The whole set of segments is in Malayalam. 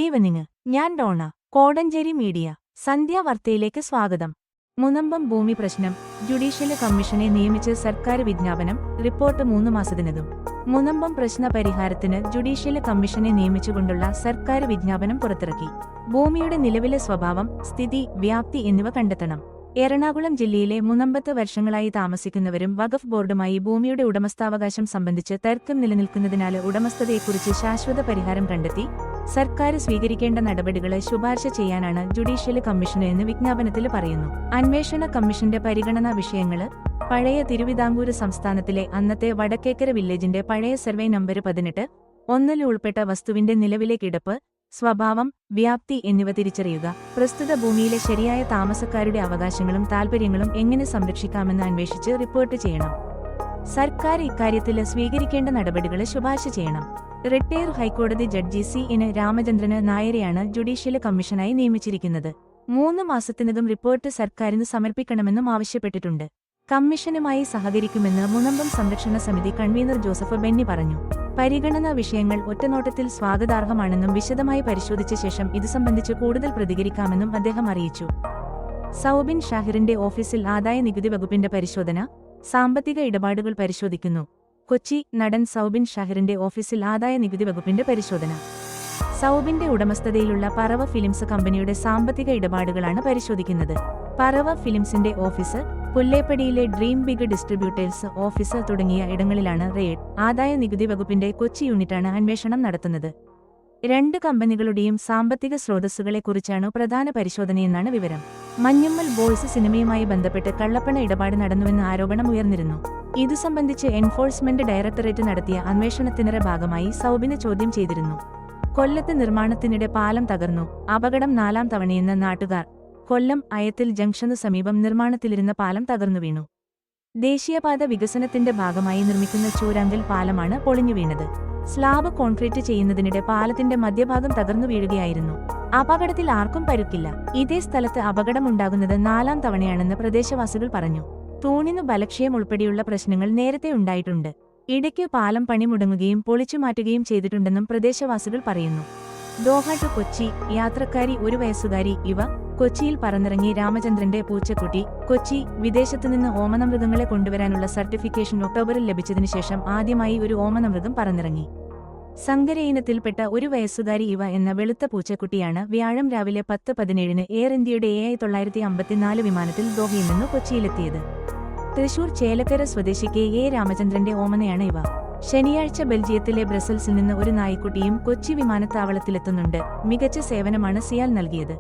Good evening. ഞാൻ ഡോണ. കോടഞ്ചേരി മീഡിയ. സന്ധ്യാവാർത്തയിലേക്ക് സ്വാഗതം. മുനമ്പം ഭൂമി പ്രശ്നം. ജുഡീഷ്യൽ കമ്മീഷനെ നിയമിച്ച് സർക്കാർ വിജ്ഞാപനം. റിപ്പോർട്ട് 3 മാസത്തിനകം. മുനമ്പം പ്രശ്ന പരിഹാരത്തിന് ജുഡീഷ്യൽ കമ്മീഷനെ നിയമിച്ചുകൊണ്ടുള്ള സർക്കാർ വിജ്ഞാപനം പുറത്തിറക്കി. ഭൂമിയുടെ നിലവിലെ സ്വഭാവം, സ്ഥിതി, വ്യാപ്തി എന്നിവ കണ്ടെത്തണം. എറണാകുളം ജില്ലയിലെ മുനമ്പത്ത് വർഷങ്ങളായി താമസിക്കുന്നവരും വഖഫ് ബോർഡുമായി ഭൂമിയുടെ ഉടമസ്ഥാവകാശം സംബന്ധിച്ച് തർക്കം നിലനിൽക്കുന്നതിനാൽ ഉടമസ്ഥതയെക്കുറിച്ച് ശാശ്വത പരിഹാരം കണ്ടെത്തി സർക്കാർ സ്വീകരിക്കേണ്ട നടപടികളെ ശുപാർശ ചെയ്യാനാണ് ജുഡീഷ്യൽ കമ്മീഷന് എന്ന് വിജ്ഞാപനത്തിൽ പറയുന്നു. അന്വേഷണ കമ്മീഷന്റെ പരിഗണനാ വിഷയങ്ങള്: പഴയ തിരുവിതാംകൂർ സംസ്ഥാനത്തിലെ അന്നത്തെ വടക്കേക്കര വില്ലേജിന്റെ പഴയ സർവേ നമ്പർ 18 ഒന്നിൽ ഉൾപ്പെട്ട വസ്തുവിന്റെ നിലവിലെ കിടപ്പ്, സ്വഭാവം, വ്യാപ്തി എന്നിവ തിരിച്ചറിയുക. പ്രസ്തുത ഭൂമിയിലെ ശരിയായ താമസക്കാരുടെ അവകാശങ്ങളും താൽപര്യങ്ങളും എങ്ങനെ സംരക്ഷിക്കാമെന്ന് അന്വേഷിച്ച് റിപ്പോർട്ട് ചെയ്യണം. സർക്കാർ ഇക്കാര്യത്തിൽ സ്വീകരിക്കേണ്ട നടപടികളെ ശുപാർശ ചെയ്യണം. റിട്ടയർ ഹൈക്കോടതി ജഡ്ജി CN രാമചന്ദ്രന് നായരെയാണ് ജുഡീഷ്യൽ കമ്മീഷനായി നിയമിച്ചിരിക്കുന്നത്. 3 മാസത്തിനകം റിപ്പോർട്ട് സർക്കാരിന് സമർപ്പിക്കണമെന്നും ആവശ്യപ്പെട്ടിട്ടുണ്ട്. കമ്മീഷനുമായി സഹകരിക്കുമെന്ന് മുനമ്പം സംരക്ഷണ സമിതി കൺവീനർ ജോസഫ് ബെന്നി പറഞ്ഞു. പരിഗണനാ വിഷയങ്ങൾ ഒറ്റനോട്ടത്തിൽ സ്വാഗതാർഹമാണെന്നും വിശദമായി പരിശോധിച്ച ശേഷം ഇതു സംബന്ധിച്ച് കൂടുതൽ പ്രതികരിക്കാമെന്നും അദ്ദേഹം അറിയിച്ചു. സൗബിൻ ഷാഹിറിന്റെ ഓഫീസിൽ ആദായ നികുതി വകുപ്പിന്റെ പരിശോധന. സാമ്പത്തിക ഇടപാടുകൾ പരിശോധിക്കുന്നു. കൊച്ചി. നടൻ സൗബിൻ ഷാഹിറിന്റെ ഓഫീസിൽ ആദായ നികുതി വകുപ്പിന്റെ പരിശോധന. സൗബിന്റെ ഉടമസ്ഥതയിലുള്ള പറവ ഫിലിംസ് കമ്പനിയുടെ സാമ്പത്തിക ഇടപാടുകളാണ് പരിശോധിക്കുന്നത്. പറവ ഫിലിംസിന്റെ ഓഫീസ്, പുല്ലേപ്പടിയിലെ ഡ്രീം ബിഗ് ഡിസ്ട്രിബ്യൂട്ടേഴ്സ് ഓഫീസ് തുടങ്ങിയ ഇടങ്ങളിലാണ് റെയ്ഡ്. ആദായ നികുതി വകുപ്പിന്റെ കൊച്ചി യൂണിറ്റാണ് അന്വേഷണം നടത്തുന്നത്. 2 കമ്പനികളുടെയും സാമ്പത്തിക സ്രോതസ്സുകളെക്കുറിച്ചാണ് പ്രധാന പരിശോധനയെന്നാണ് വിവരം. മഞ്ഞുമ്മൽ ബോയ്സ് സിനിമയുമായി ബന്ധപ്പെട്ട് കള്ളപ്പണ ഇടപാട് നടന്നുവെന്ന് ആരോപണം ഉയർന്നിരുന്നു. ഇതു സംബന്ധിച്ച് എൻഫോഴ്സ്മെന്റ് ഡയറക്ടറേറ്റ് നടത്തിയ അന്വേഷണത്തിന്റെ ഭാഗമായി സൗബിനെ ചോദ്യം ചെയ്തിരുന്നു. കൊല്ലത്ത് നിർമ്മാണത്തിനിടെ പാലം തകർന്നു. അപകടം 4ാം തവണയെന്ന് നാട്ടുകാർ. കൊല്ലം അയത്തിൽ ജംഗ്ഷനു സമീപം നിർമ്മാണത്തിലിരുന്ന പാലം തകർന്നു വീണു. ദേശീയപാത വികസനത്തിന്റെ ഭാഗമായി നിർമ്മിക്കുന്ന ചൂരാങ്കൽ പാലമാണ് പൊളിഞ്ഞു വീണത്. സ്ലാബ് കോൺക്രീറ്റ് ചെയ്യുന്നതിനിടെ പാലത്തിന്റെ മധ്യഭാഗം തകർന്നു വീഴുകയായിരുന്നു. അപകടത്തിൽ ആർക്കും പരുക്കില്ല. ഇതേ സ്ഥലത്ത് അപകടമുണ്ടാകുന്നത് 4ാം തവണയാണെന്ന് പ്രദേശവാസികൾ പറഞ്ഞു. തൂണിനു ബലക്ഷയം ഉൾപ്പെടെയുള്ള പ്രശ്നങ്ങൾ നേരത്തെ ഉണ്ടായിട്ടുണ്ട്. ഇടയ്ക്ക് പാലം പണി മുടങ്ങുകയും പൊളിച്ചുമാറ്റുകയും ചെയ്തിട്ടുണ്ടെന്നും പ്രദേശവാസികൾ പറയുന്നു. Doha to Kochi. യാത്രക്കാരി 1 വയസ്സുകാരി ഇവ. കൊച്ചിയിൽ പറന്നിറങ്ങി രാമചന്ദ്രന്റെ പൂച്ചക്കുട്ടി. കൊച്ചി. വിദേശത്തുനിന്ന് ഓമനമൃഗങ്ങളെ കൊണ്ടുവരാനുള്ള സർട്ടിഫിക്കേഷൻ ഒക്ടോബറിൽ ലഭിച്ചതിനുശേഷം ആദ്യമായി ഒരു ഓമനമൃഗം പറന്നിറങ്ങി. സങ്കര ഇനത്തിൽപ്പെട്ട 1 വയസ്സുകാരി ഇവ എന്ന വെളുത്ത പൂച്ചക്കുട്ടിയാണ് വ്യാഴം രാവിലെ 10:17 എയർ ഇന്ത്യയുടെ AI-954 വിമാനത്തിൽ ദോഹയിൽ നിന്ന് കൊച്ചിയിലെത്തിയത്. തൃശൂർ ചേലക്കര സ്വദേശി KA രാമചന്ദ്രന്റെ ഓമനയാണ് ഇവ. ശനിയാഴ്ച ബെൽജിയത്തിലെ ബ്രസൽസിൽ നിന്ന് ഒരു നായ്ക്കുട്ടിയും കൊച്ചി വിമാനത്താവളത്തിലെത്തുന്നുണ്ട്. മികച്ച സേവനമാണ് സിയാൽ നൽകിയത്.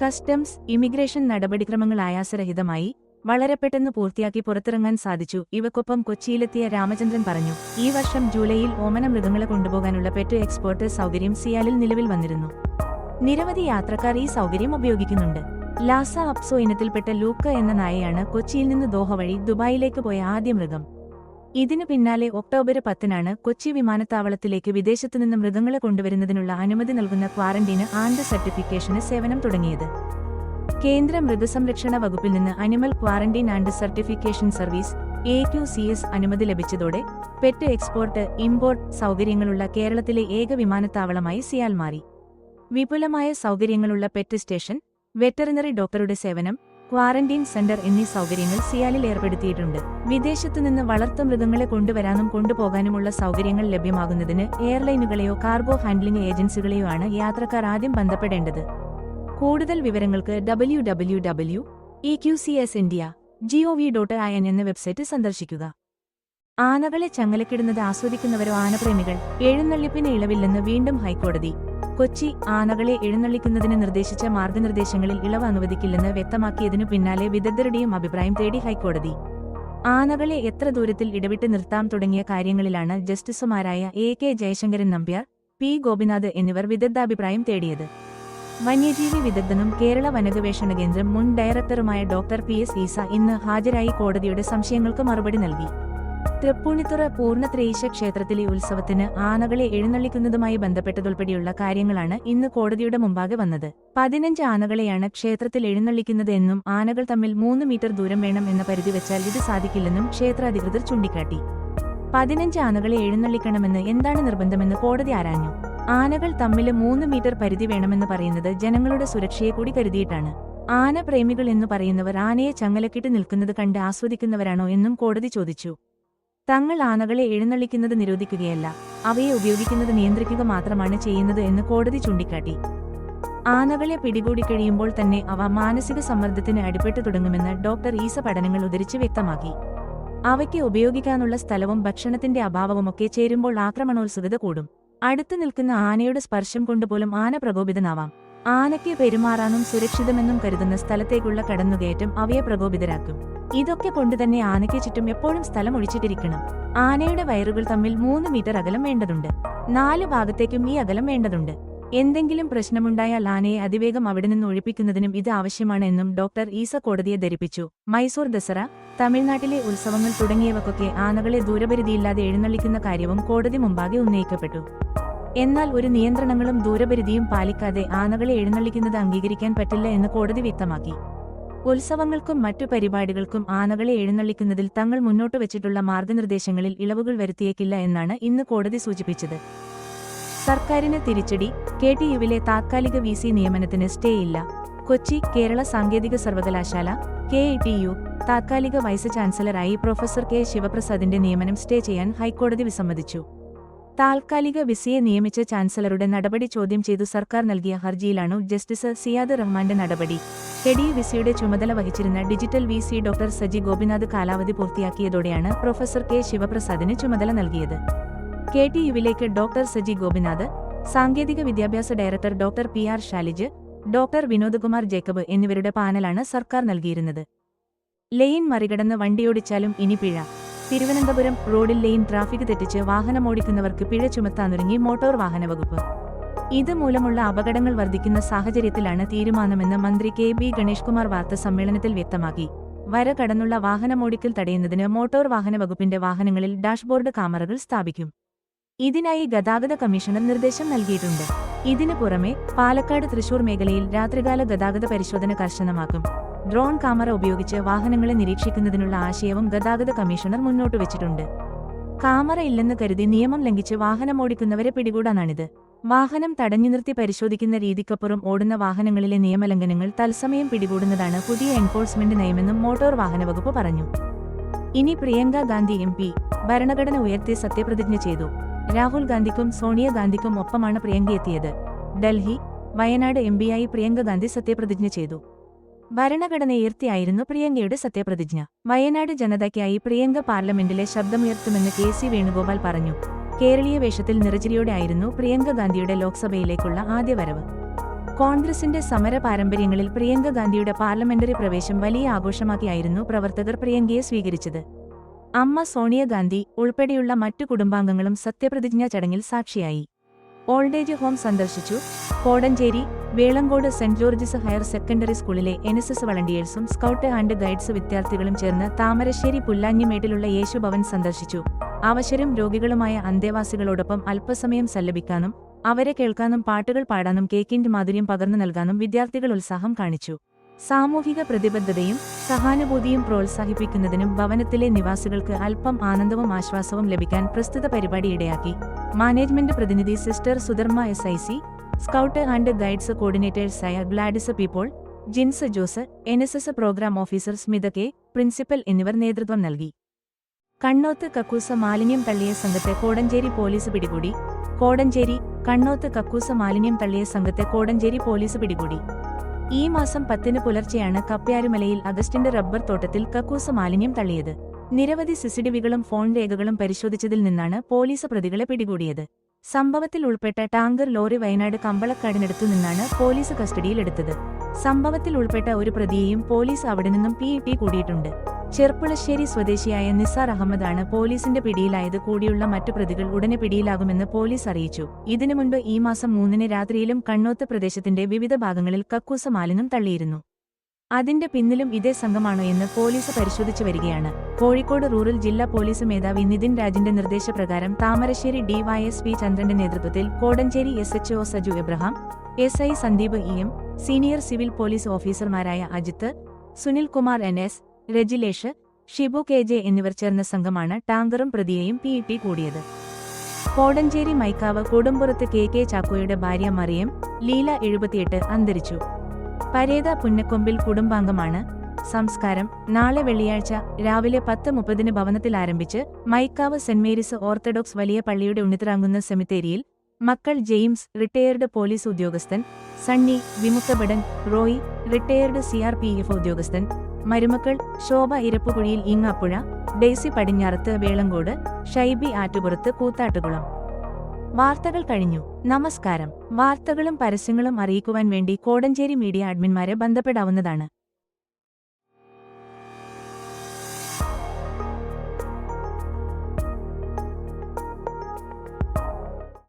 കസ്റ്റംസ്, ഇമിഗ്രേഷൻ നടപടിക്രമങ്ങൾ ആയാസരഹിതമായി വളരെ പെട്ടെന്ന് പൂർത്തിയാക്കി പുറത്തിറങ്ങാൻ സാധിച്ചു. ഇവക്കൊപ്പം കൊച്ചിയിലെത്തിയ രാമചന്ദ്രൻ പറഞ്ഞു. ഈ വർഷം ജൂലൈയിൽ ഓമന മൃഗങ്ങളെ കൊണ്ടുപോകാനുള്ള പെറ്റ് എക്സ്പോർട്ട് സൗകര്യം സിയാലിൽ നിലവിൽ വന്നിരുന്നു. നിരവധി യാത്രക്കാർ ഈ സൗകര്യം ഉപയോഗിക്കുന്നുണ്ട്. ലാസ അപ്സോ ഇനത്തിൽപ്പെട്ട ലൂക്ക എന്ന നായയാണ് കൊച്ചിയിൽ നിന്ന് ദോഹ വഴി ദുബായിലേക്ക് പോയ ആദ്യ മൃഗം. ഇതിനു പിന്നാലെ ഒക്ടോബർ 10-നാണ് കൊച്ചി വിമാനത്താവളത്തിലേക്ക് വിദേശത്തുനിന്ന് മൃഗങ്ങളെ കൊണ്ടുവരുന്നതിനുള്ള അനുമതി നൽകുന്ന ക്വാറന്റീന് ആൻഡ് സർട്ടിഫിക്കേഷന് സേവനം തുടങ്ങിയത്. കേന്ദ്ര മൃഗസംരക്ഷണ വകുപ്പിൽ നിന്ന് animal quarantine and certification service AQCS അനുമതി ലഭിച്ചതോടെ പെറ്റ് എക്സ്പോർട്ട്, ഇമ്പോർട്ട് സൗകര്യങ്ങളുള്ള കേരളത്തിലെ ഏക വിമാനത്താവളമായി സിയാൽ മാറി. വിപുലമായ സൗകര്യങ്ങളുള്ള പെറ്റ് സ്റ്റേഷൻ, വെറ്ററിനറി ഡോക്ടറുടെ സേവനം, ക്വാറന്റീൻ സെന്റർ എന്നീ സൗകര്യങ്ങൾ സിയാലിൽ ഏർപ്പെടുത്തിയിട്ടുണ്ട്. വിദേശത്തുനിന്ന് വളർത്തുമൃഗങ്ങളെ കൊണ്ടുവരാനും കൊണ്ടുപോകാനുമുള്ള സൗകര്യങ്ങൾ ലഭ്യമാകുന്നതിന് എയർലൈനുകളെയോ കാർഗോ ഹാൻഡ്ലിംഗ് ഏജൻസികളെയോ ആണ് യാത്രക്കാർ ആദ്യം ബന്ധപ്പെടേണ്ടത്. കൂടുതൽ വിവരങ്ങൾക്ക് www.eqcsindia.gov.in എന്ന വെബ്സൈറ്റ് സന്ദർശിക്കുക. ആനകളെ ചങ്ങലക്കിടുന്നത് ആസ്വദിക്കുന്നവരോ ആനപ്രേമികൾ? എഴുന്നള്ളിപ്പിന് ഇളവില്ലെന്ന് വീണ്ടും ഹൈക്കോടതി. കൊച്ചി. ആനകളെ എഴുന്നള്ളിക്കുന്നതിന് നിർദ്ദേശിച്ച മാർഗനിർദ്ദേശങ്ങളിൽ ഇളവ് അനുവദിക്കില്ലെന്ന് വ്യക്തമാക്കിയതിനു പിന്നാലെ വിദഗ്ധരുടെയും അഭിപ്രായം തേടി ഹൈക്കോടതി. ആനകളെ എത്ര ദൂരത്തിൽ ഇടവിട്ട് നിർത്താം തുടങ്ങിയ കാര്യങ്ങളിലാണ് ജസ്റ്റിസുമാരായ AK ജയശങ്കരൻ നമ്പ്യാർ, P ഗോപിനാഥ് എന്നിവർ വിദഗ്ധാഭിപ്രായം തേടിയത്. വന്യജീവി വിദഗ്ധനും കേരള വനഗവേഷണ കേന്ദ്രം മുൻ ഡയറക്ടറുമായ ഡോക്ടർ PS ഈസ ഇന്ന് ഹാജരായി കോടതിയുടെ സംശയങ്ങൾക്ക് മറുപടി നൽകി. തൃപ്പൂണിത്തുറ പൂർണ്ണത്രയീശ ക്ഷേത്രത്തിലെ ഉത്സവത്തിന് ആനകളെ എഴുന്നള്ളിക്കുന്നതുമായി ബന്ധപ്പെട്ടതുൾപ്പെടെയുള്ള കാര്യങ്ങളാണ് ഇന്ന് കോടതിയുടെ മുമ്പാകെ വന്നത്. 15 ആനകളെയാണ് ക്ഷേത്രത്തിൽ എഴുന്നള്ളിക്കുന്നത് എന്നും ആനകൾ തമ്മിൽ 3 മീറ്റർ ദൂരം വേണം എന്ന പരിധി വെച്ചാൽ ഇത് സാധിക്കില്ലെന്നും ക്ഷേത്രാധികൃതർ ചൂണ്ടിക്കാട്ടി. 15 ആനകളെ എഴുന്നള്ളിക്കണമെന്ന് എന്താണ് നിർബന്ധമെന്ന് കോടതി ആരാഞ്ഞു. ആനകൾ തമ്മിൽ 3 മീറ്റർ പരിധി വേണമെന്ന് പറയുന്നത് ജനങ്ങളുടെ സുരക്ഷയെ കൂടി കരുതിയിട്ടാണ്. ആന പ്രേമികൾ എന്നു പറയുന്നവർ ആനയെ ചങ്ങലക്കിട്ട് നിൽക്കുന്നത് കണ്ട് ആസ്വദിക്കുന്നവരാണോ എന്നും കോടതി ചോദിച്ചു. തങ്ങൾ ആനകളെ എഴുന്നള്ളിക്കുന്നത് നിരോധിക്കുകയല്ല, അവയെ ഉപയോഗിക്കുന്നത് നിയന്ത്രിക്കുക മാത്രമാണ് ചെയ്യുന്നത് എന്ന് കോടതി ചൂണ്ടിക്കാട്ടി. ആനകളെ പിടികൂടിക്കഴിയുമ്പോൾ തന്നെ അവ മാനസിക സമ്മർദ്ദത്തിന് അടിപ്പെട്ടു തുടങ്ങുമെന്ന് ഡോക്ടർ ഈസ പഠനങ്ങൾ ഉദ്ധരിച്ച് വ്യക്തമാക്കി. അവയ്ക്ക് ഉപയോഗിക്കാനുള്ള സ്ഥലവും ഭക്ഷണത്തിന്റെ അഭാവവുമൊക്കെ ചേരുമ്പോൾ ആക്രമണോത്സുകത കൂടും. അടുത്തു നിൽക്കുന്ന ആനയുടെ സ്പർശം കൊണ്ടുപോലും ആന പ്രകോപിതനാവാം. ആനയ്ക്ക് പെരുമാറാനും സുരക്ഷിതമെന്നും കരുതുന്ന സ്ഥലത്തേക്കുള്ള കടന്നുകയറ്റം അവയെ പ്രകോപിതരാക്കും. ഇതൊക്കെ കൊണ്ടുതന്നെ ആനയ്ക്ക് ചുറ്റും എപ്പോഴും സ്ഥലം ഒഴിച്ചിട്ടിരിക്കണം. ആനയുടെ വയറുകൾ തമ്മിൽ 3 മീറ്റർ അകലം വേണ്ടതുണ്ട്. 4 ഭാഗത്തേക്കും ഈ അകലം വേണ്ടതുണ്ട്. എന്തെങ്കിലും പ്രശ്നമുണ്ടായാൽ ആനയെ അതിവേഗം അവിടെ നിന്ന് ഒഴിപ്പിക്കുന്നതിനും ഇത് ആവശ്യമാണ് എന്നും ഡോക്ടർ ഈസ കോടതിയെ ധരിപ്പിച്ചു. മൈസൂർ ദസറ, തമിഴ്നാട്ടിലെ ഉത്സവങ്ങൾ തുടങ്ങിയവക്കൊക്കെ ആനകളെ ദൂരപരിധിയില്ലാതെ എഴുന്നള്ളിക്കുന്ന കാര്യവും കോടതി മുമ്പാകെ ഉന്നയിക്കപ്പെട്ടു. എന്നാൽ ഒരു നിയന്ത്രണങ്ങളും ദൂരപരിധിയും പാലിക്കാതെ ആനകളെ എഴുന്നള്ളിക്കുന്നത് അംഗീകരിക്കാൻ പറ്റില്ല എന്ന് കോടതി വ്യക്തമാക്കി. ഉത്സവങ്ങൾക്കും മറ്റു പരിപാടികൾക്കും ആനകളെ എഴുന്നള്ളിക്കുന്നതിൽ തങ്ങൾ മുന്നോട്ട് വച്ചിട്ടുള്ള മാർഗനിർദ്ദേശങ്ങളിൽ ഇളവുകൾ വരുത്തിയേക്കില്ല എന്നാണ് ഇന്ന് കോടതി സൂചിപ്പിച്ചത്. സർക്കാരിന് തിരിച്ചടി. KTUവിലെ താത്കാലിക VC നിയമനത്തിന് സ്റ്റേ ഇല്ല. കൊച്ചി കേരള സാങ്കേതിക സർവകലാശാല KTU താത്കാലിക വൈസ് ചാൻസലറായി പ്രൊഫസർ K ശിവപ്രസാദിന്റെ നിയമനം സ്റ്റേ ചെയ്യാൻ ഹൈക്കോടതി വിസമ്മതിച്ചു. താൽക്കാലിക വിസിയെ നിയമിച്ച ചാൻസലറുടെ നടപടി ചോദ്യം ചെയ്തു സർക്കാർ നൽകിയ ഹർജിയിലാണു ജസ്റ്റിസ് സിയാദ് റഹ്മാന്റെ നടപടി. KTU വിസിയുടെ ചുമതല വഹിച്ചിരുന്ന digital VC doctor Saji Gopinath കാലാവധി പൂർത്തിയാക്കിയതോടെയാണ് പ്രൊഫസർ K ശിവപ്രസാദിന് ചുമതല നൽകിയത്. KTUവിലേക്ക് ഡോക്ടർ സജി ഗോപിനാഥ്, സാങ്കേതിക വിദ്യാഭ്യാസ director doctor PR Shalij, doctor Vinodkumar Jacob എന്നിവരുടെ പാനലാണ് സർക്കാർ നൽകിയിരുന്നത്. ലെയിൻ മറികടന്ന് വണ്ടിയോടിച്ചാലും ഇനി പിഴ. തിരുവനന്തപുരം റോഡിൽ ലെയിൻ ട്രാഫിക് തെറ്റിച്ച് വാഹനമോടിക്കുന്നവർക്ക് പിഴ ചുമത്താനൊരുങ്ങി മോട്ടോർ വാഹന വകുപ്പ്. ഇതുമൂലമുള്ള അപകടങ്ങൾ വർദ്ധിക്കുന്ന സാഹചര്യത്തിലാണ് തീരുമാനമെന്ന് മന്ത്രി KB ഗണേഷ് കുമാർ വാർത്താസമ്മേളനത്തിൽ വ്യക്തമാക്കി. വര കടന്നുള്ള വാഹനമോടിക്കൽ തടയുന്നതിന് മോട്ടോർ വാഹന വകുപ്പിന്റെ വാഹനങ്ങളിൽ ഡാഷ്ബോർഡ് ക്യാമറകൾ സ്ഥാപിക്കും. ഇതിനായി ഗതാഗത കമ്മീഷണർ നിർദ്ദേശം നൽകിയിട്ടുണ്ട്. ഇതിനു പുറമെ പാലക്കാട് തൃശൂർ മേഖലയിൽ രാത്രികാല ഗതാഗത പരിശോധന കർശനമാക്കും. ഡ്രോൺ ക്യാമറ ഉപയോഗിച്ച് വാഹനങ്ങളെ നിരീക്ഷിക്കുന്നതിനുള്ള ആശയവും ഗതാഗത കമ്മീഷണർ മുന്നോട്ടുവച്ചിട്ടുണ്ട്. ക്യാമറ ഇല്ലെന്ന് കരുതി നിയമം ലംഘിച്ച് വാഹനമോടിക്കുന്നവരെ പിടികൂടാനാണിത്. വാഹനം തടഞ്ഞു നിർത്തി പരിശോധിക്കുന്ന രീതിക്കപ്പുറം ഓടുന്ന വാഹനങ്ങളിലെ നിയമലംഘനങ്ങൾ തത്സമയം പിടികൂടുന്നതാണ് പുതിയ എൻഫോഴ്സ്മെന്റ് നയമെന്നും മോട്ടോർ വാഹന വകുപ്പ് പറഞ്ഞു. ഇനി പ്രിയങ്ക ഗാന്ധി MP ഭരണഘടന ഉയർത്തി സത്യപ്രതിജ്ഞ ചെയ്തു. രാഹുൽ ഗാന്ധിക്കും സോണിയ ഗാന്ധിക്കും ഒപ്പമാണ് പ്രിയങ്ക എത്തിയത്. ഡൽഹി, വയനാട് MPയായി പ്രിയങ്ക ഗാന്ധി സത്യപ്രതിജ്ഞ ചെയ്തു. ഭരണഘടനയുയർത്തിയായിരുന്നു പ്രിയങ്കയുടെ സത്യപ്രതിജ്ഞ. വയനാട് ജനതയ്ക്കായി പ്രിയങ്ക പാർലമെന്റിലെ ശബ്ദമുയർത്തുമെന്ന് KC വേണുഗോപാൽ പറഞ്ഞു. കേരളീയ വേഷത്തിൽ നിറചിരിയോടെ ആയിരുന്നു പ്രിയങ്ക ഗാന്ധിയുടെ ലോക്സഭയിലേക്കുള്ള ആദ്യ വരവ്. കോൺഗ്രസിന്റെ സമര പാരമ്പര്യങ്ങളിൽ പ്രിയങ്ക ഗാന്ധിയുടെ പാർലമെന്ററി പ്രവേശം വലിയ ആഘോഷമാക്കിയായിരുന്നു പ്രവർത്തകർ പ്രിയങ്കയെ സ്വീകരിച്ചത്. അമ്മ സോണിയ ഗാന്ധി ഉൾപ്പെടെയുള്ള മറ്റു കുടുംബാംഗങ്ങളും സത്യപ്രതിജ്ഞാ ചടങ്ങിൽ സാക്ഷിയായി. ഓൾഡേജ് ഹോം സന്ദർശിച്ചു. Kodanchery Velankode saint George's higher secondary സ്കൂളിലെ NSS വളണ്ടിയേഴ്സും സ്കൗട്ട് ആൻഡ് ഗൈഡ്സ് വിദ്യാർത്ഥികളും ചേർന്ന് താമരശ്ശേരി പുല്ലാഞ്ഞിമേട്ടിലുള്ള യേശുഭവൻ സന്ദർശിച്ചു. അവശരും രോഗികളുമായ അന്തേവാസികളോടൊപ്പം അല്പസമയം സല്ലപിക്കാനും അവരെ കേൾക്കാനും പാട്ടുകൾ പാടാനും കേക്കിന്റെ മാധുര്യം പകർന്നു നൽകാനും വിദ്യാർത്ഥികൾ ഉത്സാഹം കാണിച്ചു. സാമൂഹിക പ്രതിബദ്ധതയും സഹാനുഭൂതിയും പ്രോത്സാഹിപ്പിക്കുന്നതിനും ഭവനത്തിലെ നിവാസികൾക്ക് അല്പം ആനന്ദവും ആശ്വാസവും ലഭിക്കാൻ പ്രസ്തുത പരിപാടി ഇടയാക്കി. മാനേജ്മെന്റ് പ്രതിനിധി sister Sudharma SIC, scout and guides കോർഡിനേറ്റേഴ്സായ Gladys Peeppol, Jins Jose, NSS programme officer Smitha K, principal എന്നിവർ നേതൃത്വം നൽകി. കണ്ണോത്ത് കക്കൂസ മാലിന്യം തള്ളിയ സംഘത്തെ കോടഞ്ചേരി പോലീസ് പിടികൂടി. കോടഞ്ചേരി കണ്ണോത്ത് കക്കൂസ മാലിന്യം തള്ളിയ സംഘത്തെ കോടഞ്ചേരി പോലീസ് പിടികൂടി. ഈ മാസം 10 പുലർച്ചെയാണ് കപ്പ്യാരുമലയിൽ അഗസ്റ്റിന്റെ റബ്ബർ തോട്ടത്തിൽ കക്കൂസ മാലിന്യം തള്ളിയത്. നിരവധി CCTVകളും ഫോൺ രേഖകളും പരിശോധിച്ചതിൽ നിന്നാണ് പോലീസ് പ്രതികളെ പിടികൂടിയത്. സംഭവത്തിൽ ഉൾപ്പെട്ട ടാങ്കർ ലോറി വയനാട് കമ്പളക്കാടിനടുത്തു നിന്നാണ് പോലീസ് കസ്റ്റഡിയിലെടുത്തത്. സംഭവത്തിൽ ഉൾപ്പെട്ട ഒരു പ്രതിയെയും പോലീസ് അവിടെ നിന്നും PET കൂടിയിട്ടുണ്ട്. ചെർപ്പുളശ്ശേരി സ്വദേശിയായ നിസാർ അഹമ്മദാണ് പോലീസിന്റെ പിടിയിലായത്. കൂടിയുള്ള മറ്റു പ്രതികൾ ഉടനെ പിടിയിലാകുമെന്ന് പോലീസ് അറിയിച്ചു. ഇതിനു മുൻപ് ഈ മാസം 3-ന് രാത്രിയിലും കണ്ണോത്ത് പ്രദേശത്തിന്റെ വിവിധ ഭാഗങ്ങളിൽ കക്കൂസ മാലിന്യം തള്ളിയിരുന്നു. അതിന്റെ പിന്നിലും ഇതേ സംഘമാണോ എന്ന് പോലീസ് പരിശോധിച്ചു വരികയാണ്. കോഴിക്കോട് റൂറൽ ജില്ലാ പോലീസ് മേധാവി നിതിൻ രാജിന്റെ നിർദ്ദേശപ്രകാരം താമരശ്ശേരി DYSP ചന്ദ്രന്റെ നേതൃത്വത്തിൽ Kodenchery SHO Saju Abraham, SI Sandeep EM, senior civil police ഓഫീസർമാരായ അജിത്ത്, സുനിൽ കുമാർ NS, രജിലേഷ്, ഷിബു KJ എന്നിവർ ചേർന്ന സംഘമാണ് ടാങ്കറും പ്രതിയെയും PET കൂടിയത്. കോടഞ്ചേരി മൈക്കാവ് കൊടുമ്പുറത്ത് കെ ചാക്കോയുടെ ഭാര്യ മറിയം ലീല 78 അന്തരിച്ചു. പരേത പുന്നക്കൊമ്പിൽ കുടുംബാംഗമാണ്. സംസ്കാരം നാളെ വെള്ളിയാഴ്ച രാവിലെ 10:30 ഭവനത്തിൽ ആരംഭിച്ച് മൈക്കാവ് സെന്റ് മേരീസ് ഓർത്തഡോക്സ് വലിയ പള്ളിയുടെ ഉണ്ണിത്തറാങ്കുന്ന സെമിത്തേരിയിൽ മക്കൾ ജെയിംസ് റിട്ടയേർഡ് പോലീസ് ഉദ്യോഗസ്ഥൻ, സണ്ണി വിമുക്തഭടൻ, റോയ് റിട്ടയേർഡ് CRPF ഉദ്യോഗസ്ഥൻ, മരുമക്കൾ ശോഭ ഇരപ്പുകുഴിയിൽ ഇങ്ങാപ്പുഴ, ഡെയ്സി പടിഞ്ഞാറത്ത് വേളങ്കോട്, ഷൈബി ആറ്റുപുറത്ത് കൂത്താട്ടുകുളം. വാർത്തകൾ കഴിഞ്ഞു. നമസ്കാരം. വാർത്തകളും പരസ്യങ്ങളും അറിയിക്കുവാൻ വേണ്ടി കോടഞ്ചേരി മീഡിയ അഡ്മിന്മാരെ ബന്ധപ്പെടാവുന്നതാണ്.